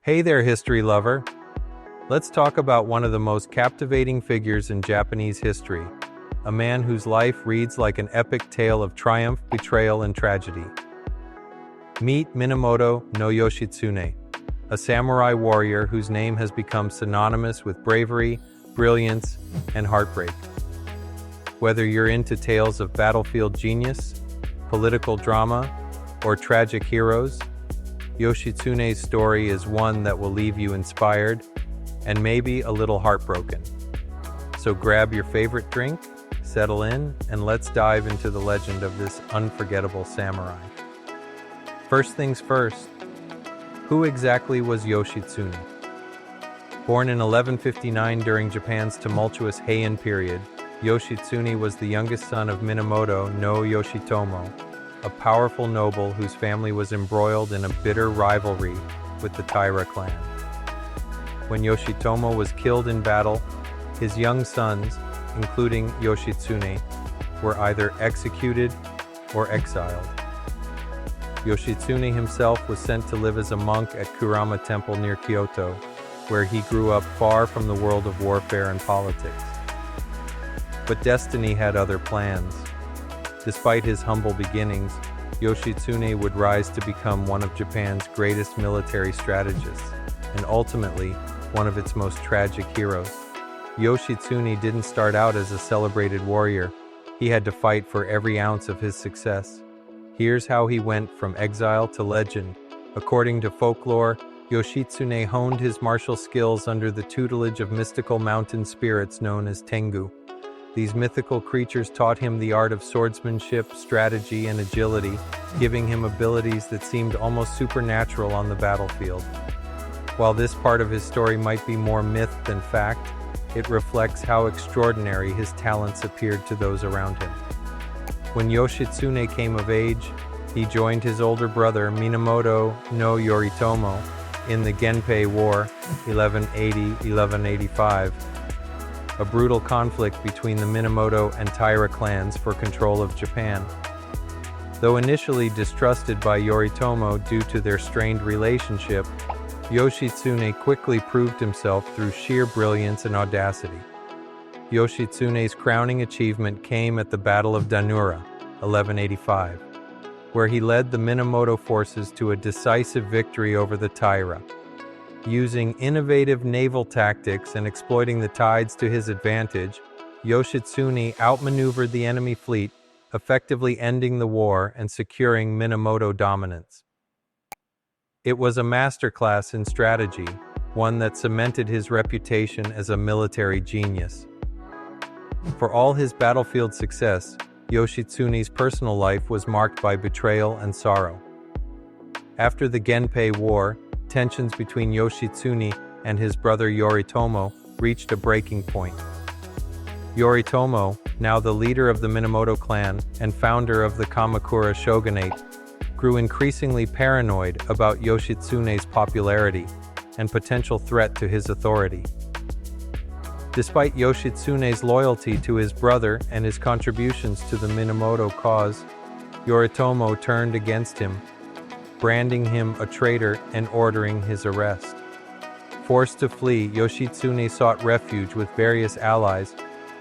Hey there, history lover. Let's talk about one of the most captivating figures in Japanese history, a man whose life reads like an epic tale of triumph, betrayal, and tragedy. Meet Minamoto no Yoshitsune, a samurai warrior whose name has become synonymous with bravery, brilliance, and heartbreak. Whether you're into tales of battlefield genius, political drama, or tragic heroes, Yoshitsune's story is one that will leave you inspired and maybe a little heartbroken. So grab your favorite drink, settle in, and let's dive into the legend of this unforgettable samurai. First things first, who exactly was Yoshitsune? Born in 1159 during Japan's tumultuous Heian period, Yoshitsune was the youngest son of Minamoto no Yoritomo, a powerful noble whose family was embroiled in a bitter rivalry with the Taira clan. When Yoritomo was killed in battle, his young sons, including Yoshitsune, were either executed or exiled. Yoshitsune himself was sent to live as a monk at Kurama Temple near Kyoto, where he grew up far from the world of warfare and politics. But destiny had other plans. Despite his humble beginnings, Yoshitsune would rise to become one of Japan's greatest military strategists, and ultimately, one of its most tragic heroes. Yoshitsune didn't start out as a celebrated warrior. He had to fight for every ounce of his success. Here's how he went from exile to legend. According to folklore, Yoshitsune honed his martial skills under the tutelage of mystical mountain spirits known as Tengu. These mythical creatures taught him the art of swordsmanship, strategy, and agility, giving him abilities that seemed almost supernatural on the battlefield. While this part of his story might be more myth than fact, it reflects how extraordinary his talents appeared to those around him. When Yoshitsune came of age, he joined his older brother Minamoto no Yoritomo in the Genpei War, 1180-1185, a brutal conflict between the Minamoto and Taira clans for control of Japan. Though initially distrusted by Yoritomo due to their strained relationship, Yoshitsune quickly proved himself through sheer brilliance and audacity. Yoshitsune's crowning achievement came at the Battle of Dannoura, 1185, where he led the Minamoto forces to a decisive victory over the Taira. Using innovative naval tactics and exploiting the tides to his advantage, Yoshitsune outmaneuvered the enemy fleet, effectively ending the war and securing Minamoto dominance. It was a masterclass in strategy, one that cemented his reputation as a military genius. For all his battlefield success, Yoshitsune's personal life was marked by betrayal and sorrow. After the Genpei War, tensions between Yoshitsune and his brother Yoritomo reached a breaking point. Yoritomo, now the leader of the Minamoto clan and founder of the Kamakura shogunate, grew increasingly paranoid about Yoshitsune's popularity and potential threat to his authority. Despite Yoshitsune's loyalty to his brother and his contributions to the Minamoto cause, Yoritomo turned against him, branding him a traitor and ordering his arrest. Forced to flee, Yoshitsune sought refuge with various allies,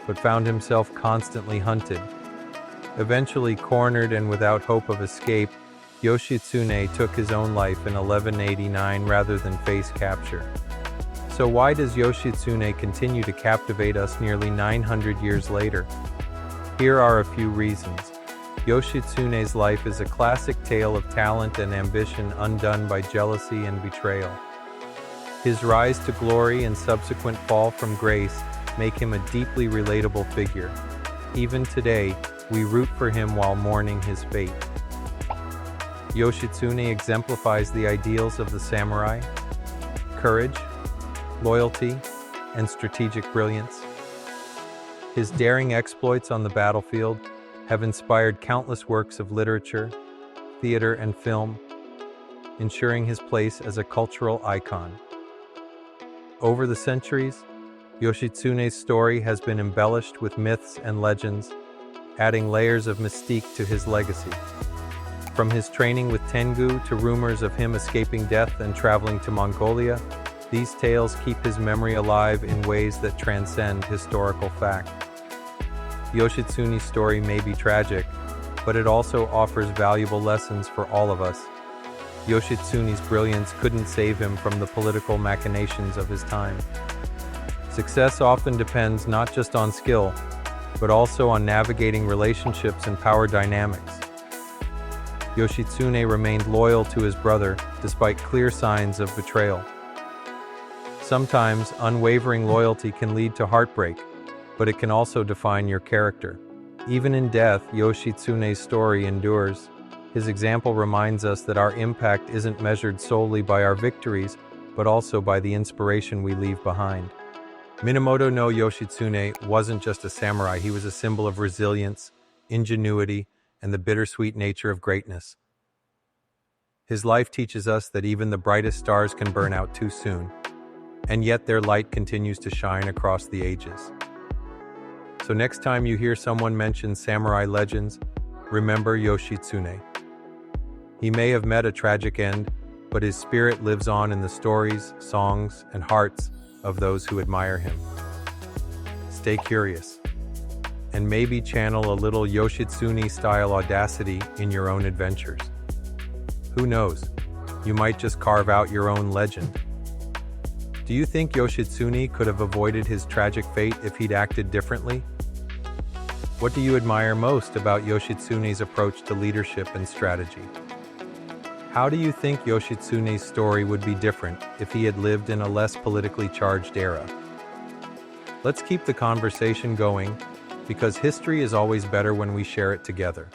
but found himself constantly hunted. Eventually cornered and without hope of escape, Yoshitsune took his own life in 1189 rather than face capture. So why does Yoshitsune continue to captivate us nearly 900 years later? Here are a few reasons. Yoshitsune's life is a classic tale of talent and ambition undone by jealousy and betrayal. His rise to glory and subsequent fall from grace make him a deeply relatable figure. Even today, we root for him while mourning his fate. Yoshitsune exemplifies the ideals of the samurai: courage, loyalty, and strategic brilliance. His daring exploits on the battlefield have inspired countless works of literature, theater, and film, ensuring his place as a cultural icon. Over the centuries, Yoshitsune's story has been embellished with myths and legends, adding layers of mystique to his legacy. From his training with Tengu to rumors of him escaping death and traveling to Mongolia, these tales keep his memory alive in ways that transcend historical fact. Yoshitsune's story may be tragic, but it also offers valuable lessons for all of us. Yoshitsune's brilliance couldn't save him from the political machinations of his time. Success often depends not just on skill, but also on navigating relationships and power dynamics. Yoshitsune remained loyal to his brother despite clear signs of betrayal. Sometimes, unwavering loyalty can lead to heartbreak, but it can also define your character. Even in death, Yoshitsune's story endures. His example reminds us that our impact isn't measured solely by our victories, but also by the inspiration we leave behind. Minamoto no Yoshitsune wasn't just a samurai, he was a symbol of resilience, ingenuity, and the bittersweet nature of greatness. His life teaches us that even the brightest stars can burn out too soon, and yet their light continues to shine across the ages. So next time you hear someone mention samurai legends, remember Yoshitsune. He may have met a tragic end, but his spirit lives on in the stories, songs, and hearts of those who admire him. Stay curious, and maybe channel a little Yoshitsune-style audacity in your own adventures. Who knows, you might just carve out your own legend. Do you think Yoshitsune could have avoided his tragic fate if he'd acted differently? What do you admire most about Yoshitsune's approach to leadership and strategy? How do you think Yoshitsune's story would be different if he had lived in a less politically charged era? Let's keep the conversation going, because history is always better when we share it together.